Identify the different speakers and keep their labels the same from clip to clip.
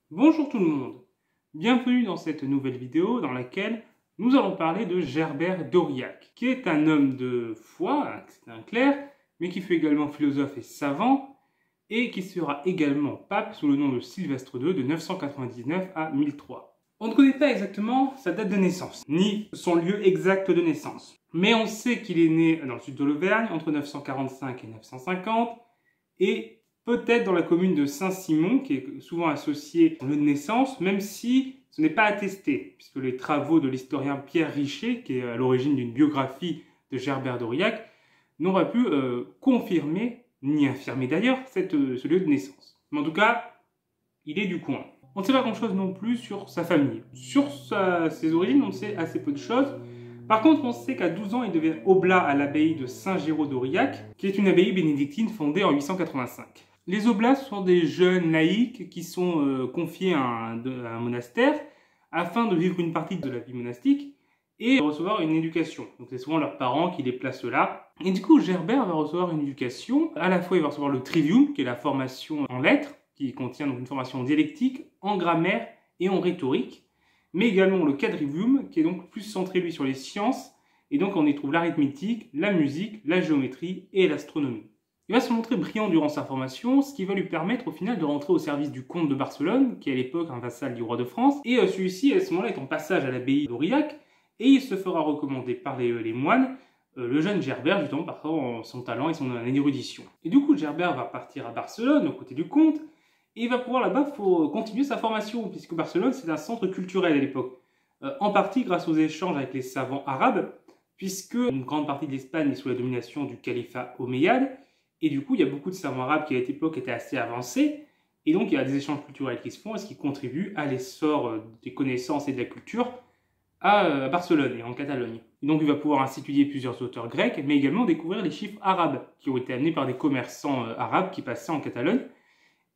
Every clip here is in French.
Speaker 1: Bonjour tout le monde, bienvenue dans cette nouvelle vidéo dans laquelle nous allons parler de Gerbert d'Aurillac, qui est un homme de foi, c'est un clerc, mais qui fut également philosophe et savant, et qui sera également pape sous le nom de Sylvestre II de 999 à 1003. On ne connaît pas exactement sa date de naissance, ni son lieu exact de naissance, mais on sait qu'il est né dans le sud de l'Auvergne entre 945 et 950, et peut-être dans la commune de Saint-Simon, qui est souvent associée au lieu de naissance, même si ce n'est pas attesté, puisque les travaux de l'historien Pierre Richer, qui est à l'origine d'une biographie de Gerbert d'Aurillac, n'ont pas pu confirmer, ni infirmer d'ailleurs, ce lieu de naissance. Mais en tout cas, il est du coin. On ne sait pas grand-chose non plus sur sa famille. Sur ses origines, on sait assez peu de choses. Par contre, on sait qu'à 12 ans, il devient oblat à l'abbaye de Saint-Géraud d'Aurillac, qui est une abbaye bénédictine fondée en 885. Les oblats sont des jeunes laïcs qui sont confiés à un monastère afin de vivre une partie de la vie monastique et de recevoir une éducation. Donc c'est souvent leurs parents qui les placent là. Et du coup, Gerbert va recevoir une éducation. À la fois, il va recevoir le trivium, qui est la formation en lettres, qui contient donc une formation dialectique, en grammaire et en rhétorique, mais également le quadrivium, qui est donc plus centré lui sur les sciences, et donc on y trouve l'arithmétique, la musique, la géométrie et l'astronomie. Il va se montrer brillant durant sa formation, ce qui va lui permettre au final de rentrer au service du comte de Barcelone, qui est à l'époque un vassal du roi de France, et celui-ci à ce moment-là est en passage à l'abbaye d'Aurillac, et il se fera recommander par les moines, le jeune Gerbert, justement par son talent et son érudition. Et du coup, Gerbert va partir à Barcelone, aux côtés du comte, et il va pouvoir là-bas continuer sa formation, puisque Barcelone c'est un centre culturel à l'époque, en partie grâce aux échanges avec les savants arabes, puisque une grande partie de l'Espagne est sous la domination du califat omeyyade, et du coup, il y a beaucoup de savants arabes qui à cette époque étaient assez avancés. Et donc, il y a des échanges culturels qui se font et ce qui contribue à l'essor des connaissances et de la culture à Barcelone et en Catalogne. Et donc, il va pouvoir ainsi étudier plusieurs auteurs grecs, mais également découvrir les chiffres arabes qui ont été amenés par des commerçants arabes qui passaient en Catalogne.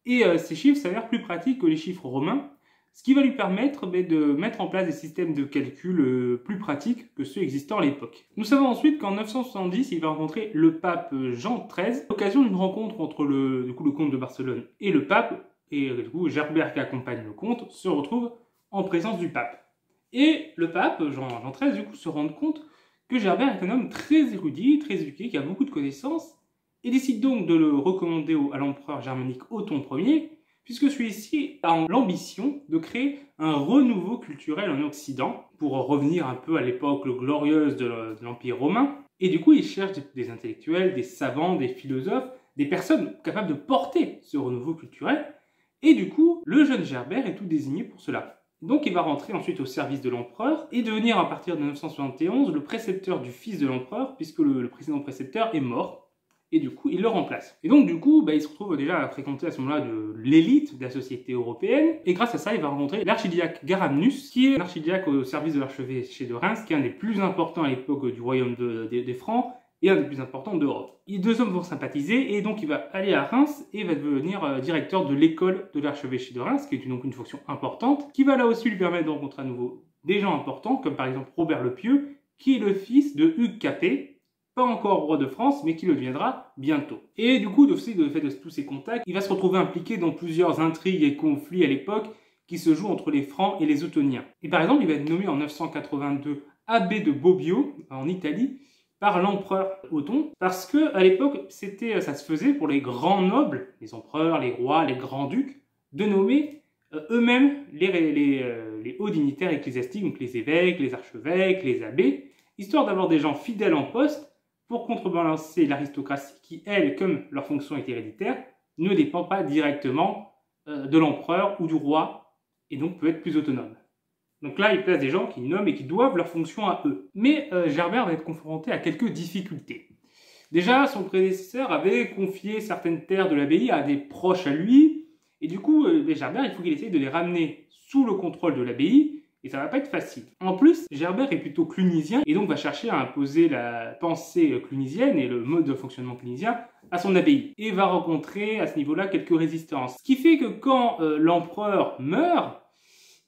Speaker 1: Et ces chiffres s'avèrent plus pratiques que les chiffres romains, ce qui va lui permettre de mettre en place des systèmes de calcul plus pratiques que ceux existants à l'époque. Nous savons ensuite qu'en 970, il va rencontrer le pape Jean XIII, à l'occasion d'une rencontre entre le comte de Barcelone et le pape, et du coup Gerbert qui accompagne le comte se retrouve en présence du pape. Et le pape, Jean XIII, du coup, se rend compte que Gerbert est un homme très érudit, très éduqué, qui a beaucoup de connaissances, et décide donc de le recommander à l'empereur germanique Othon Ier, puisque celui-ci a l'ambition de créer un renouveau culturel en Occident, pour revenir un peu à l'époque glorieuse de l'Empire romain. Et du coup, il cherche des intellectuels, des savants, des philosophes, des personnes capables de porter ce renouveau culturel. Et du coup, le jeune Gerbert est tout désigné pour cela. Donc il va rentrer ensuite au service de l'empereur et devenir à partir de 971 le précepteur du fils de l'empereur, puisque le précédent précepteur est mort. Et du coup, il le remplace. Et donc, du coup, il se retrouve déjà à fréquenter à ce moment-là de l'élite de la société européenne. Et grâce à ça, il va rencontrer l'archidiacre Garamnus, qui est l'archidiacre au service de l'archevêché de Reims, qui est un des plus importants à l'époque du royaume des Francs, et un des plus importants d'Europe. Les deux hommes vont sympathiser, et donc il va aller à Reims, et va devenir directeur de l'école de l'archevêché de Reims, qui est donc une fonction importante, qui va là aussi lui permettre de rencontrer à nouveau des gens importants, comme par exemple Robert le Pieux, qui est le fils de Hugues Capet, pas encore roi de France, mais qui le deviendra bientôt. Et du coup, de fait de tous ces contacts, il va se retrouver impliqué dans plusieurs intrigues et conflits à l'époque qui se jouent entre les Francs et les Ottoniens. Et par exemple, il va être nommé en 982 abbé de Bobbio, en Italie, par l'empereur Othon, parce que à l'époque, ça se faisait pour les grands nobles, les empereurs, les rois, les grands-ducs, de nommer eux-mêmes les hauts dignitaires ecclésiastiques, donc les évêques, les archevêques, les abbés, histoire d'avoir des gens fidèles en poste, pour contrebalancer l'aristocratie qui, elle, comme leur fonction est héréditaire, ne dépend pas directement de l'empereur ou du roi, et donc peut être plus autonome. Donc là, il place des gens qui nomment et qui doivent leur fonction à eux. Mais Gerbert va être confronté à quelques difficultés. Déjà, son prédécesseur avait confié certaines terres de l'abbaye à des proches à lui, et du coup, Gerbert, il faut qu'il essaye de les ramener sous le contrôle de l'abbaye, et ça va pas être facile. En plus, Gerbert est plutôt clunisien et donc va chercher à imposer la pensée clunisienne et le mode de fonctionnement clunisien à son abbaye. Et va rencontrer à ce niveau-là quelques résistances. Ce qui fait que quand l'empereur meurt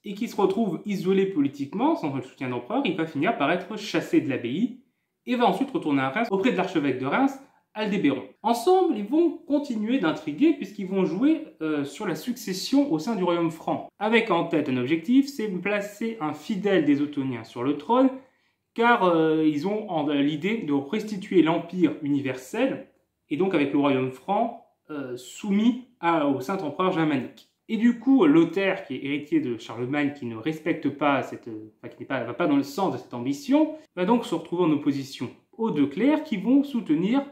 Speaker 1: et qu'il se retrouve isolé politiquement, sans le soutien de l'empereur, il va finir par être chassé de l'abbaye et va ensuite retourner à Reims auprès de l'archevêque de Reims Aldéberon. Ensemble, ils vont continuer d'intriguer puisqu'ils vont jouer sur la succession au sein du royaume franc. Avec en tête un objectif, c'est de placer un fidèle des Ottoniens sur le trône, car ils ont l'idée de restituer l'empire universel, et donc avec le royaume franc soumis au Saint-Empereur germanique. Et du coup, Lothaire, qui est héritier de Charlemagne, qui ne respecte pas qui ne va pas dans le sens de cette ambition, va donc se retrouver en opposition aux deux clercs qui vont soutenir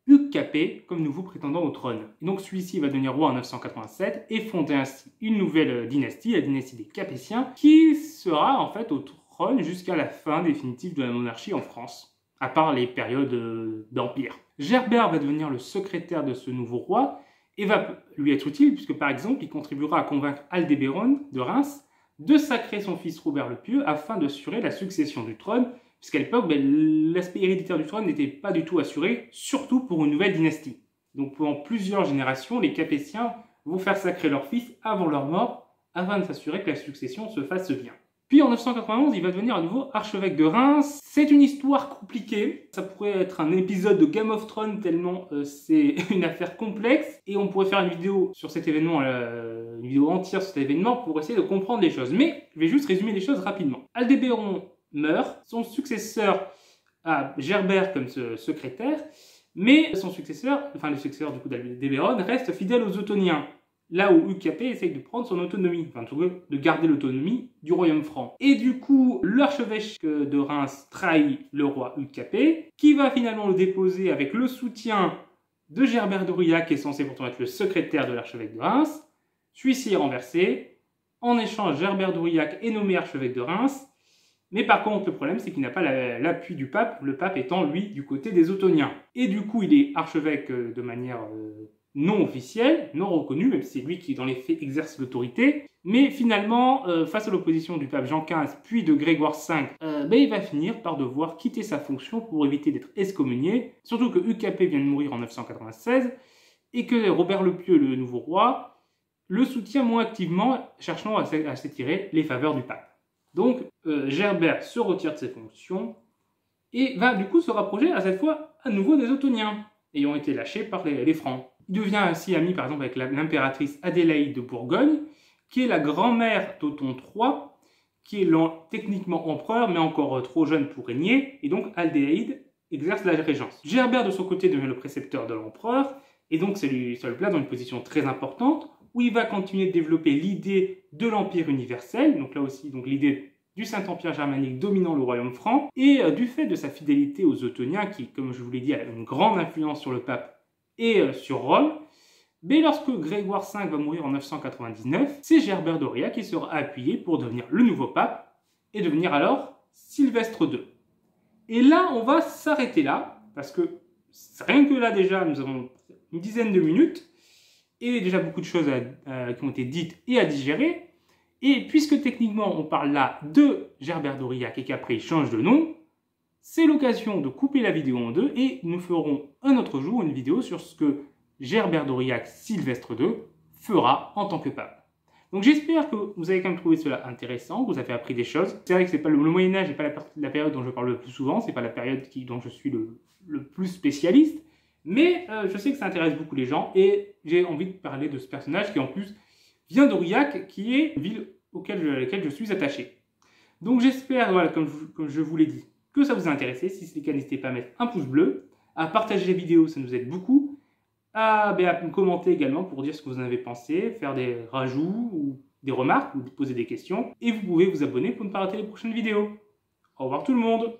Speaker 1: Hugues Capet comme nouveau prétendant au trône. Et donc celui-ci va devenir roi en 987 et fonder ainsi une nouvelle dynastie, la dynastie des Capétiens, qui sera en fait au trône jusqu'à la fin définitive de la monarchie en France, à part les périodes d'empire. Gerbert va devenir le secrétaire de ce nouveau roi et va lui être utile puisque par exemple il contribuera à convaincre Aldéberon de Reims de sacrer son fils Robert le Pieux afin d'assurer la succession du trône, puisqu'à l'époque, l'aspect héréditaire du trône n'était pas du tout assuré, surtout pour une nouvelle dynastie. Donc pendant plusieurs générations, les Capétiens vont faire sacrer leur fils avant leur mort, afin de s'assurer que la succession se fasse bien. Puis en 991, il va devenir à nouveau archevêque de Reims. C'est une histoire compliquée, ça pourrait être un épisode de Game of Thrones tellement c'est une affaire complexe, et on pourrait faire une vidéo sur cet événement, une vidéo entière sur cet événement pour essayer de comprendre les choses. Mais je vais juste résumer les choses rapidement. Aldéberon meurt, son successeur a Gerbert comme secrétaire, mais son successeur, enfin le successeur du coup d'Aldéberon, reste fidèle aux Ottoniens, là où Hugues Capet essaye de prendre son autonomie, enfin en tout cas de garder l'autonomie du royaume franc. Et du coup, l'archevêque de Reims trahit le roi Hugues Capet, qui va finalement le déposer avec le soutien de Gerbert d'Aurillac, qui est censé pourtant être le secrétaire de l'archevêque de Reims. Celui-ci est renversé. En échange, Gerbert d'Aurillac est nommé archevêque de Reims. Mais par contre, le problème, c'est qu'il n'a pas l'appui du pape, le pape étant, lui, du côté des Ottoniens. Et du coup, il est archevêque de manière non officielle, non reconnue, même si c'est lui qui, dans les faits, exerce l'autorité. Mais finalement, face à l'opposition du pape Jean XV, puis de Grégoire V, il va finir par devoir quitter sa fonction pour éviter d'être excommunié. Surtout que Hugues Capet vient de mourir en 996, et que Robert le Pieux, le nouveau roi, le soutient moins activement, cherchant à s'attirer les faveurs du pape. Donc, Gerbert se retire de ses fonctions et va du coup se rapprocher à cette fois à nouveau des Ottoniens, ayant été lâchés par les Francs. Il devient ainsi ami par exemple avec l'impératrice Adélaïde de Bourgogne, qui est la grand-mère d'Othon III, qui est techniquement empereur, mais encore trop jeune pour régner, et donc Adélaïde exerce la régence. Gerbert de son côté devient le précepteur de l'empereur, et donc ça le place dans une position très importante, où il va continuer de développer l'idée de l'Empire universel, donc là aussi l'idée du Saint-Empire germanique dominant le royaume franc, et du fait de sa fidélité aux Ottoniens, qui, comme je vous l'ai dit, a une grande influence sur le pape et sur Rome, mais lorsque Grégoire V va mourir en 999, c'est Gerbert d'Aurillac qui sera appuyé pour devenir le nouveau pape, et devenir alors Sylvestre II. Et là, on va s'arrêter là, parce que rien que là déjà, nous avons une dizaine de minutes, et déjà beaucoup de choses qui ont été dites et à digérer. Et puisque techniquement on parle là de Gerbert d'Aurillac et qu'après il change de nom, c'est l'occasion de couper la vidéo en deux et nous ferons un autre jour une vidéo sur ce que Gerbert d'Aurillac Sylvestre II fera en tant que pape. Donc j'espère que vous avez quand même trouvé cela intéressant, que vous avez appris des choses. C'est vrai que le Moyen-Âge n'est pas la période dont je parle le plus souvent, c'est pas la période dont je suis le plus spécialiste. Mais je sais que ça intéresse beaucoup les gens et j'ai envie de parler de ce personnage qui en plus vient d'Aurillac, qui est une ville à laquelle je suis attaché. Donc j'espère, voilà, comme je vous l'ai dit, que ça vous a intéressé. Si c'est le cas, n'hésitez pas à mettre un pouce bleu, à partager la vidéo, ça nous aide beaucoup, à me commenter également pour dire ce que vous en avez pensé, faire des rajouts ou des remarques ou poser des questions. Et vous pouvez vous abonner pour ne pas rater les prochaines vidéos. Au revoir tout le monde!